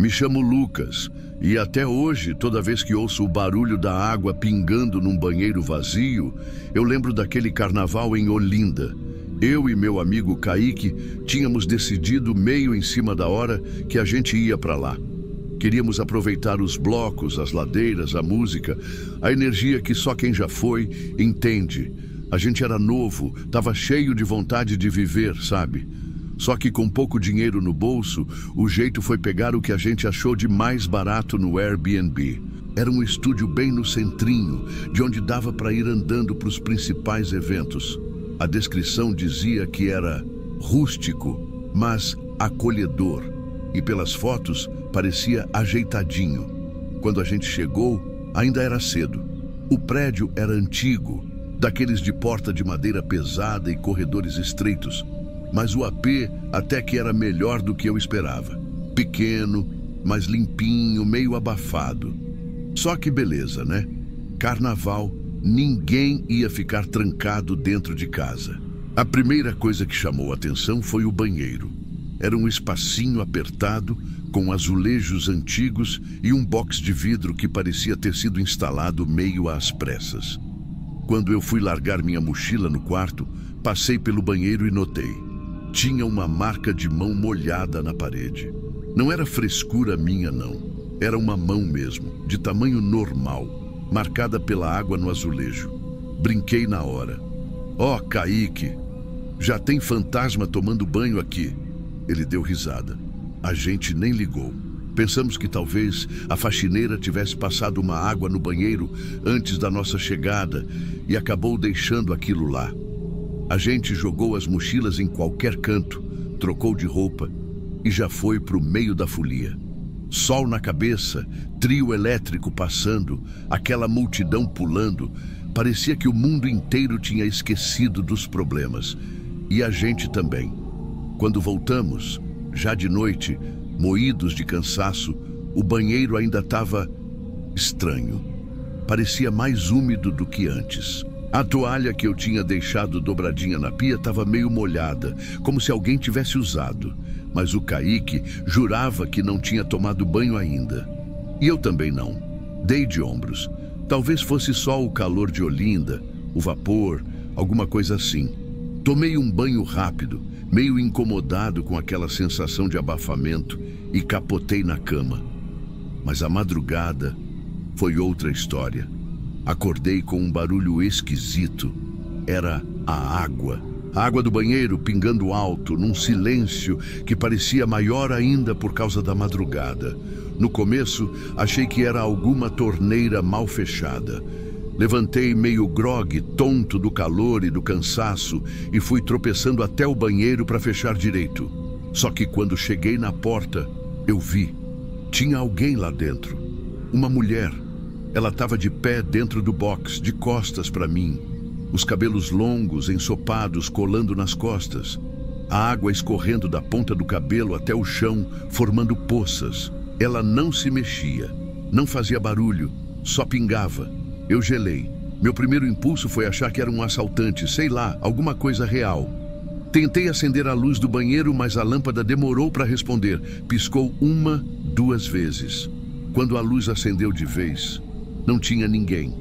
Me chamo Lucas e até hoje, toda vez que ouço o barulho da água pingando num banheiro vazio, eu lembro daquele carnaval em Olinda. Eu e meu amigo Kaique tínhamos decidido meio em cima da hora que a gente ia para lá. Queríamos aproveitar os blocos, as ladeiras, a música, a energia que só quem já foi entende. A gente era novo, estava cheio de vontade de viver, sabe? Só que com pouco dinheiro no bolso, o jeito foi pegar o que a gente achou de mais barato no Airbnb. Era um estúdio bem no centrinho, de onde dava para ir andando para os principais eventos. A descrição dizia que era rústico, mas acolhedor. E pelas fotos, parecia ajeitadinho. Quando a gente chegou, ainda era cedo. O prédio era antigo, daqueles de porta de madeira pesada e corredores estreitos. Mas o AP até que era melhor do que eu esperava. Pequeno, mas limpinho, meio abafado. Só que beleza, né? Carnaval, ninguém ia ficar trancado dentro de casa. A primeira coisa que chamou a atenção foi o banheiro. Era um espacinho apertado, com azulejos antigos e um box de vidro que parecia ter sido instalado meio às pressas. Quando eu fui largar minha mochila no quarto, passei pelo banheiro e notei. Tinha uma marca de mão molhada na parede. Não era frescura minha, não. Era uma mão mesmo, de tamanho normal, marcada pela água no azulejo. Brinquei na hora. "Ó, Kaique, já tem fantasma tomando banho aqui." Ele deu risada. A gente nem ligou. Pensamos que talvez a faxineira tivesse passado uma água no banheiro antes da nossa chegada e acabou deixando aquilo lá. A gente jogou as mochilas em qualquer canto, trocou de roupa e já foi pro meio da folia. Sol na cabeça, trio elétrico passando, aquela multidão pulando. Parecia que o mundo inteiro tinha esquecido dos problemas. E a gente também. Quando voltamos, já de noite, moídos de cansaço, o banheiro ainda estava estranho. Parecia mais úmido do que antes. A toalha que eu tinha deixado dobradinha na pia estava meio molhada, como se alguém tivesse usado. Mas o Kaique jurava que não tinha tomado banho ainda. E eu também não. Dei de ombros. Talvez fosse só o calor de Olinda, o vapor, alguma coisa assim. Tomei um banho rápido, meio incomodado com aquela sensação de abafamento, e capotei na cama. Mas a madrugada foi outra história. Acordei com um barulho esquisito. Era a água. A água do banheiro pingando alto, num silêncio que parecia maior ainda por causa da madrugada. No começo, achei que era alguma torneira mal fechada. Levantei meio grogue, tonto do calor e do cansaço, e fui tropeçando até o banheiro para fechar direito. Só que quando cheguei na porta, eu vi. Tinha alguém lá dentro. Uma mulher. Ela estava de pé dentro do box, de costas para mim. Os cabelos longos, ensopados, colando nas costas. A água escorrendo da ponta do cabelo até o chão, formando poças. Ela não se mexia, não fazia barulho, só pingava. Eu gelei. Meu primeiro impulso foi achar que era um assaltante, sei lá, alguma coisa real. Tentei acender a luz do banheiro, mas a lâmpada demorou para responder. Piscou 1, 2 vezes. Quando a luz acendeu de vez, não tinha ninguém.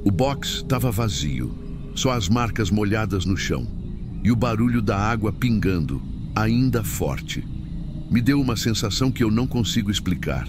O box estava vazio, só as marcas molhadas no chão. E o barulho da água pingando, ainda forte. Me deu uma sensação que eu não consigo explicar.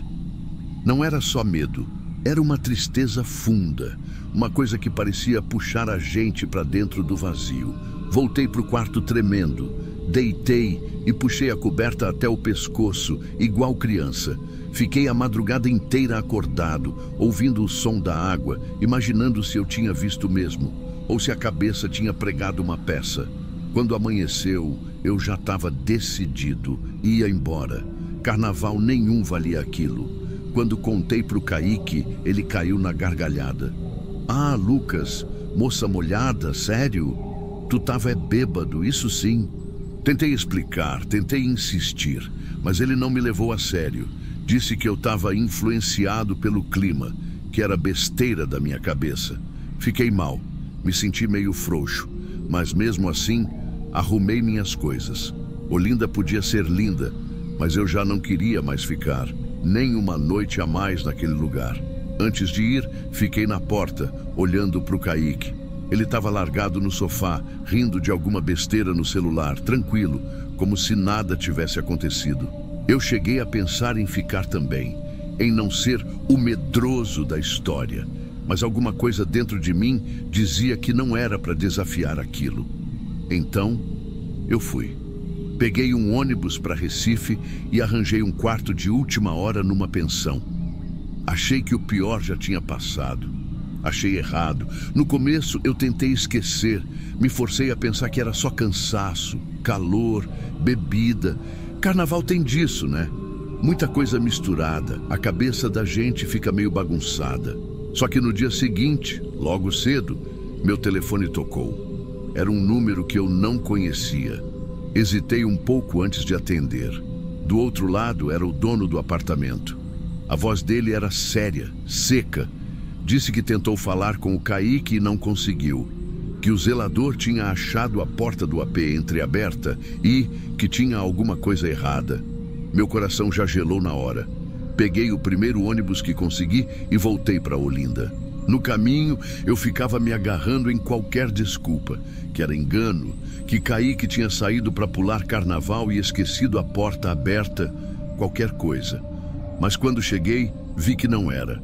Não era só medo, era uma tristeza funda. Uma coisa que parecia puxar a gente para dentro do vazio. Voltei para o quarto tremendo. Deitei e puxei a coberta até o pescoço, igual criança. Fiquei a madrugada inteira acordado, ouvindo o som da água, imaginando se eu tinha visto mesmo, ou se a cabeça tinha pregado uma peça. Quando amanheceu, eu já estava decidido, ia embora. Carnaval nenhum valia aquilo. Quando contei pro Kaique, ele caiu na gargalhada. Ah, Lucas, moça molhada, sério? Tu tava bêbado, isso sim. Tentei explicar, tentei insistir, mas ele não me levou a sério. Disse que eu estava influenciado pelo clima, que era besteira da minha cabeça. Fiquei mal, me senti meio frouxo, mas mesmo assim, arrumei minhas coisas. Olinda podia ser linda, mas eu já não queria mais ficar, nem uma noite a mais naquele lugar. Antes de ir, fiquei na porta, olhando para o Kaique. Ele estava largado no sofá, rindo de alguma besteira no celular, tranquilo, como se nada tivesse acontecido. Eu cheguei a pensar em ficar também, em não ser o medroso da história, mas alguma coisa dentro de mim dizia que não era para desafiar aquilo. Então, eu fui. Peguei um ônibus para Recife e arranjei um quarto de última hora numa pensão. Achei que o pior já tinha passado. Achei errado. No começo eu tentei esquecer. Me forcei a pensar que era só cansaço, calor, bebida. Carnaval tem disso, né? Muita coisa misturada. A cabeça da gente fica meio bagunçada. Só que no dia seguinte, logo cedo, meu telefone tocou. Era um número que eu não conhecia. Hesitei um pouco antes de atender. Do outro lado era o dono do apartamento. A voz dele era séria, seca. Disse que tentou falar com o Kaique e não conseguiu. Que o zelador tinha achado a porta do AP entreaberta e que tinha alguma coisa errada. Meu coração já gelou na hora. Peguei o primeiro ônibus que consegui e voltei para Olinda. No caminho, eu ficava me agarrando em qualquer desculpa, que era engano, que Kaique tinha saído para pular carnaval e esquecido a porta aberta, qualquer coisa. Mas quando cheguei, vi que não era.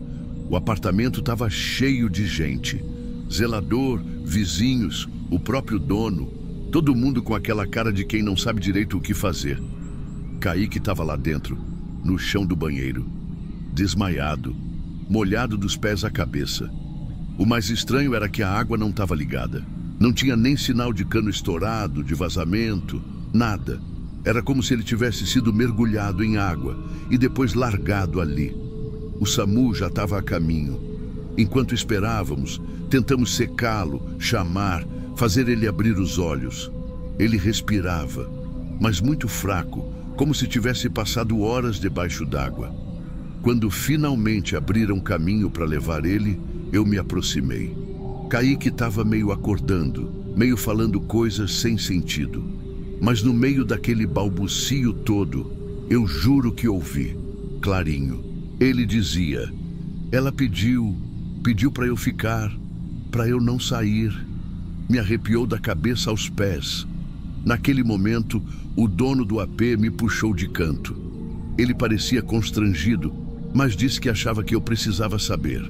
O apartamento estava cheio de gente. Zelador, vizinhos, o próprio dono, todo mundo com aquela cara de quem não sabe direito o que fazer. Kaique estava lá dentro, no chão do banheiro, desmaiado, molhado dos pés à cabeça. O mais estranho era que a água não estava ligada. Não tinha nem sinal de cano estourado, de vazamento, nada. Era como se ele tivesse sido mergulhado em água e depois largado ali. O SAMU já estava a caminho. Enquanto esperávamos, tentamos secá-lo, chamar, fazer ele abrir os olhos. Ele respirava, mas muito fraco, como se tivesse passado horas debaixo d'água. Quando finalmente abriram caminho para levar ele, eu me aproximei. Kaique estava meio acordando, meio falando coisas sem sentido. Mas no meio daquele balbucio todo, eu juro que ouvi, clarinho. Ele dizia: ela pediu para eu ficar, para eu não sair. Me arrepiou da cabeça aos pés. Naquele momento, o dono do AP me puxou de canto. Ele parecia constrangido, mas disse que achava que eu precisava saber.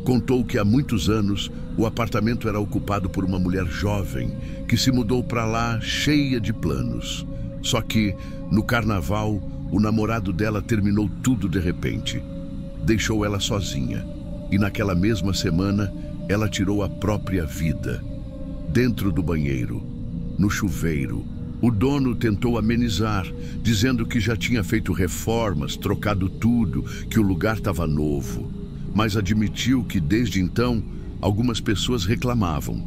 Contou que há muitos anos o apartamento era ocupado por uma mulher jovem que se mudou para lá cheia de planos. Só que, no carnaval, o namorado dela terminou tudo de repente. Deixou ela sozinha. E naquela mesma semana, ela tirou a própria vida. Dentro do banheiro, no chuveiro, o dono tentou amenizar, dizendo que já tinha feito reformas, trocado tudo, que o lugar estava novo. Mas admitiu que, desde então, algumas pessoas reclamavam.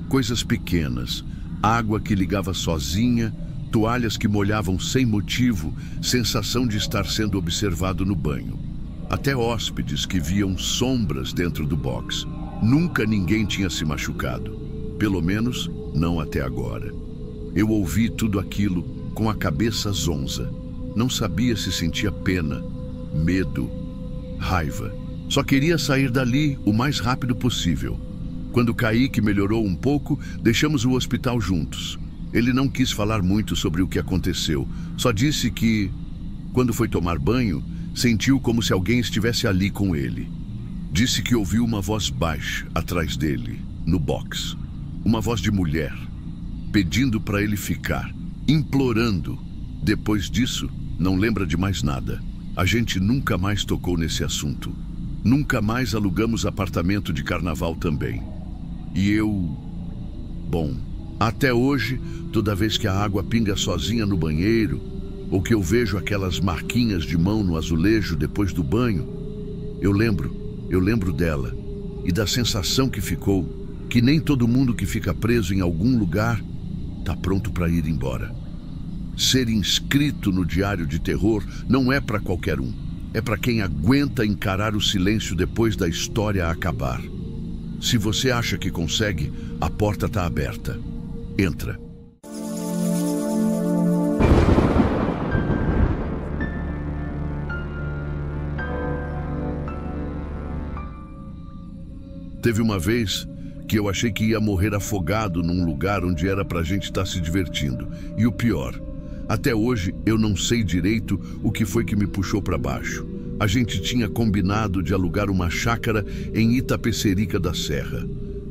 Coisas pequenas, água que ligava sozinha, toalhas que molhavam sem motivo, sensação de estar sendo observado no banho. Até hóspedes que viam sombras dentro do box. Nunca ninguém tinha se machucado. Pelo menos, não até agora. Eu ouvi tudo aquilo com a cabeça zonza. Não sabia se sentia pena, medo, raiva. Só queria sair dali o mais rápido possível. Quando Kaique melhorou um pouco, deixamos o hospital juntos. Ele não quis falar muito sobre o que aconteceu. Só disse que, quando foi tomar banho, sentiu como se alguém estivesse ali com ele. Disse que ouviu uma voz baixa atrás dele, no box. Uma voz de mulher, pedindo para ele ficar, implorando. Depois disso, não lembra de mais nada. A gente nunca mais tocou nesse assunto. Nunca mais alugamos apartamento de carnaval também. E eu... Bom, até hoje, toda vez que a água pinga sozinha no banheiro, ou que eu vejo aquelas marquinhas de mão no azulejo depois do banho, eu lembro dela e da sensação que ficou, que nem todo mundo que fica preso em algum lugar está pronto para ir embora. Ser inscrito no Diário de Terror não é para qualquer um. É para quem aguenta encarar o silêncio depois da história acabar. Se você acha que consegue, a porta está aberta. Entra. Teve uma vez que eu achei que ia morrer afogado num lugar onde era pra gente estar se divertindo. E o pior, até hoje eu não sei direito o que foi que me puxou para baixo. A gente tinha combinado de alugar uma chácara em Itapecerica da Serra.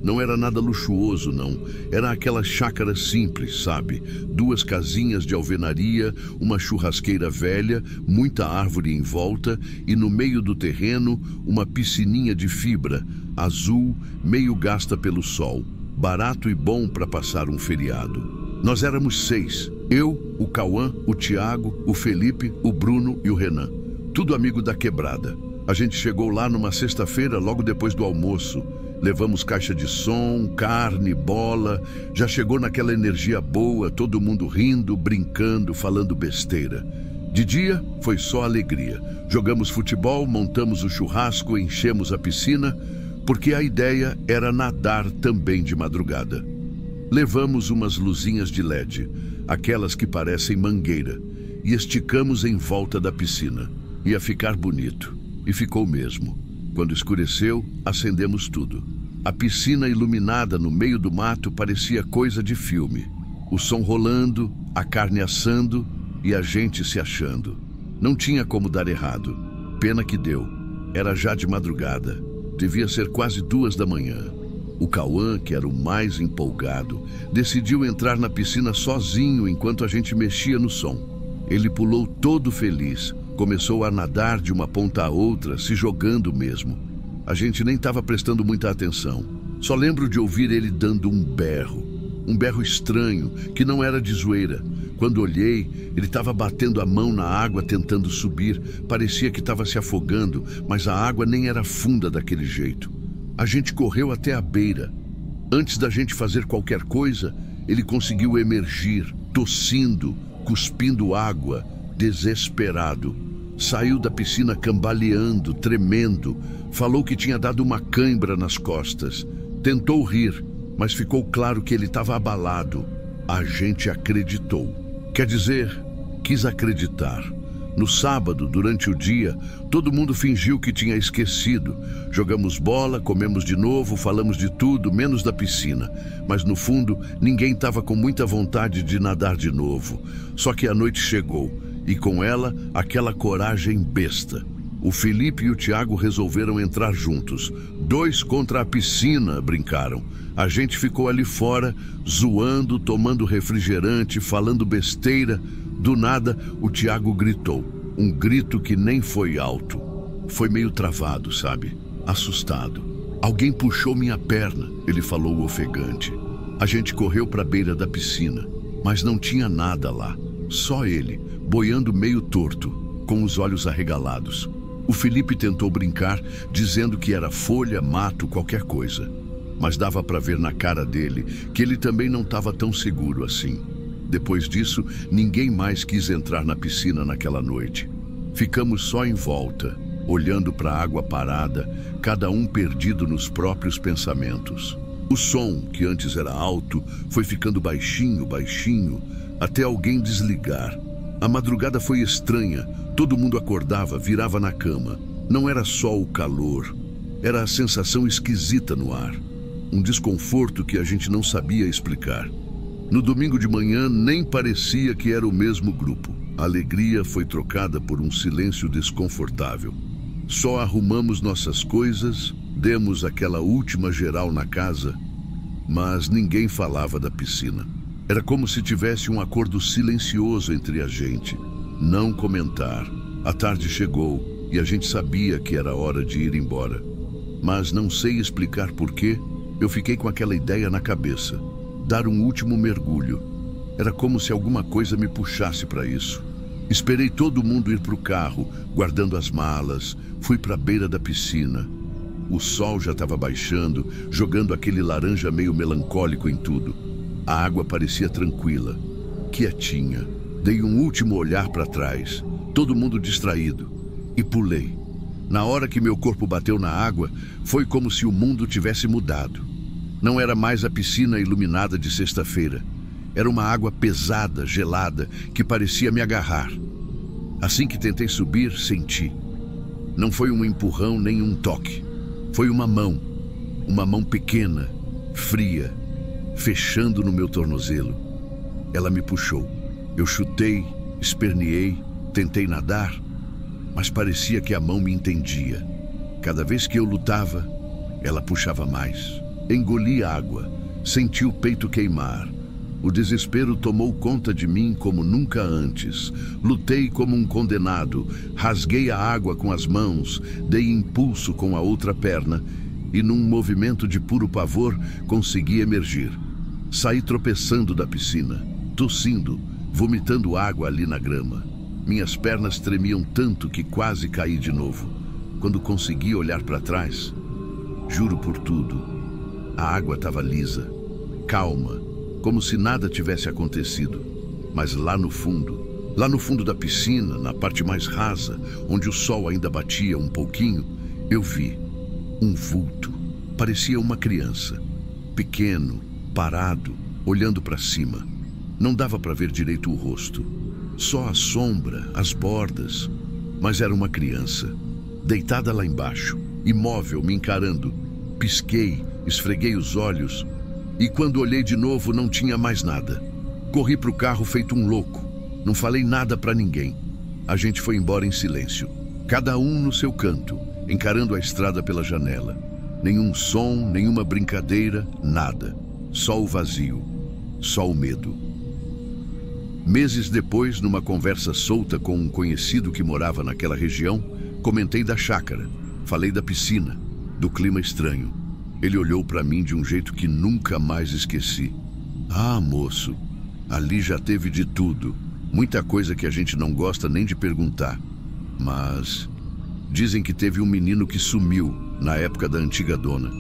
Não era nada luxuoso, não. Era aquela chácara simples, sabe? 2 casinhas de alvenaria, uma churrasqueira velha, muita árvore em volta e no meio do terreno uma piscininha de fibra, azul, meio gasta pelo sol. Barato e bom para passar um feriado. Nós éramos 6. Eu, o Cauã, o Tiago, o Felipe, o Bruno e o Renan. Tudo amigo da quebrada. A gente chegou lá numa sexta-feira, logo depois do almoço. Levamos caixa de som, carne, bola. Já chegou naquela energia boa, todo mundo rindo, brincando, falando besteira. De dia, foi só alegria. Jogamos futebol, montamos o churrasco, enchemos a piscina, porque a ideia era nadar também de madrugada. Levamos umas luzinhas de LED, aquelas que parecem mangueira, e esticamos em volta da piscina. Ia ficar bonito. E ficou mesmo. Quando escureceu, acendemos tudo. A piscina iluminada no meio do mato parecia coisa de filme. O som rolando, a carne assando e a gente se achando. Não tinha como dar errado. Pena que deu. Era já de madrugada. Devia ser quase 2 da manhã. O Cauã, que era o mais empolgado, decidiu entrar na piscina sozinho enquanto a gente mexia no som. Ele pulou todo feliz. Começou a nadar de uma ponta a outra, se jogando mesmo. A gente nem estava prestando muita atenção. Só lembro de ouvir ele dando um berro estranho, que não era de zoeira. Quando olhei, ele estava batendo a mão na água tentando subir. Parecia que estava se afogando, mas a água nem era funda daquele jeito. A gente correu até a beira. Antes da gente fazer qualquer coisa, ele conseguiu emergir, tossindo, cuspindo água, desesperado. Saiu da piscina cambaleando, tremendo. Falou que tinha dado uma cãibra nas costas. Tentou rir, mas ficou claro que ele estava abalado. A gente acreditou. Quer dizer, quis acreditar. No sábado, durante o dia, todo mundo fingiu que tinha esquecido. Jogamos bola, comemos de novo, falamos de tudo, menos da piscina. Mas no fundo, ninguém estava com muita vontade de nadar de novo. Só que a noite chegou. E com ela, aquela coragem besta. O Felipe e o Tiago resolveram entrar juntos. 2 contra a piscina, brincaram. A gente ficou ali fora, zoando, tomando refrigerante, falando besteira. Do nada, o Tiago gritou. Um grito que nem foi alto. Foi meio travado, sabe? Assustado. Alguém puxou minha perna, ele falou ofegante. A gente correu para a beira da piscina, mas não tinha nada lá. Só ele, boiando meio torto, com os olhos arregalados. O Felipe tentou brincar, dizendo que era folha, mato, qualquer coisa. Mas dava para ver na cara dele que ele também não estava tão seguro assim. Depois disso, ninguém mais quis entrar na piscina naquela noite. Ficamos só em volta, olhando para a água parada, cada um perdido nos próprios pensamentos. O som, que antes era alto, foi ficando baixinho, baixinho, até alguém desligar. A madrugada foi estranha, todo mundo acordava, virava na cama. Não era só o calor, era a sensação esquisita no ar. Um desconforto que a gente não sabia explicar. No domingo de manhã, nem parecia que era o mesmo grupo. A alegria foi trocada por um silêncio desconfortável. Só arrumamos nossas coisas, demos aquela última geral na casa, mas ninguém falava da piscina. Era como se tivesse um acordo silencioso entre a gente. Não comentar. A tarde chegou e a gente sabia que era hora de ir embora. Mas não sei explicar por quê, eu fiquei com aquela ideia na cabeça. Dar um último mergulho. Era como se alguma coisa me puxasse para isso. Esperei todo mundo ir para o carro, guardando as malas. Fui para a beira da piscina. O sol já estava baixando, jogando aquele laranja meio melancólico em tudo. A água parecia tranquila, quietinha. Dei um último olhar para trás, todo mundo distraído, e pulei. Na hora que meu corpo bateu na água, foi como se o mundo tivesse mudado. Não era mais a piscina iluminada de sexta-feira. Era uma água pesada, gelada, que parecia me agarrar. Assim que tentei subir, senti. Não foi um empurrão nem um toque. Foi uma mão pequena, fria, fechando no meu tornozelo. Ela me puxou. Eu chutei, esperneei, tentei nadar, mas parecia que a mão me entendia. Cada vez que eu lutava, ela puxava mais. Engoli água, senti o peito queimar. O desespero tomou conta de mim como nunca antes. Lutei como um condenado, rasguei a água com as mãos, dei impulso com a outra perna e, num movimento de puro pavor, consegui emergir. Saí tropeçando da piscina, tossindo, vomitando água ali na grama. Minhas pernas tremiam tanto que quase caí de novo. Quando consegui olhar para trás, juro por tudo, a água estava lisa, calma, como se nada tivesse acontecido. Mas lá no fundo da piscina, na parte mais rasa, onde o sol ainda batia um pouquinho, eu vi um vulto. Parecia uma criança, pequeno, parado, olhando para cima. Não dava para ver direito o rosto, só a sombra, as bordas. Mas era uma criança, deitada lá embaixo, imóvel, me encarando. Pisquei, esfreguei os olhos e quando olhei de novo não tinha mais nada. Corri para o carro feito um louco. Não falei nada para ninguém. A gente foi embora em silêncio, cada um no seu canto, encarando a estrada pela janela. Nenhum som, nenhuma brincadeira, nada. Só o vazio, só o medo. Meses depois, numa conversa solta com um conhecido que morava naquela região, comentei da chácara, falei da piscina, do clima estranho. Ele olhou para mim de um jeito que nunca mais esqueci. Ah, moço, ali já teve de tudo. Muita coisa que a gente não gosta nem de perguntar. Mas dizem que teve um menino que sumiu na época da antiga dona.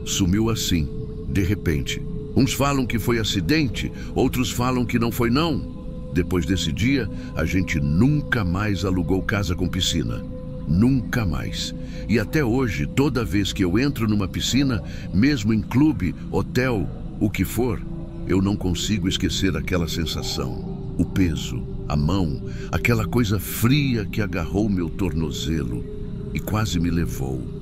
Sumiu assim, de repente. Uns falam que foi acidente, outros falam que não foi não. Depois desse dia, a gente nunca mais alugou casa com piscina. Nunca mais. E até hoje, toda vez que eu entro numa piscina, mesmo em clube, hotel, o que for, eu não consigo esquecer aquela sensação. O peso, a mão, aquela coisa fria que agarrou meu tornozelo e quase me levou.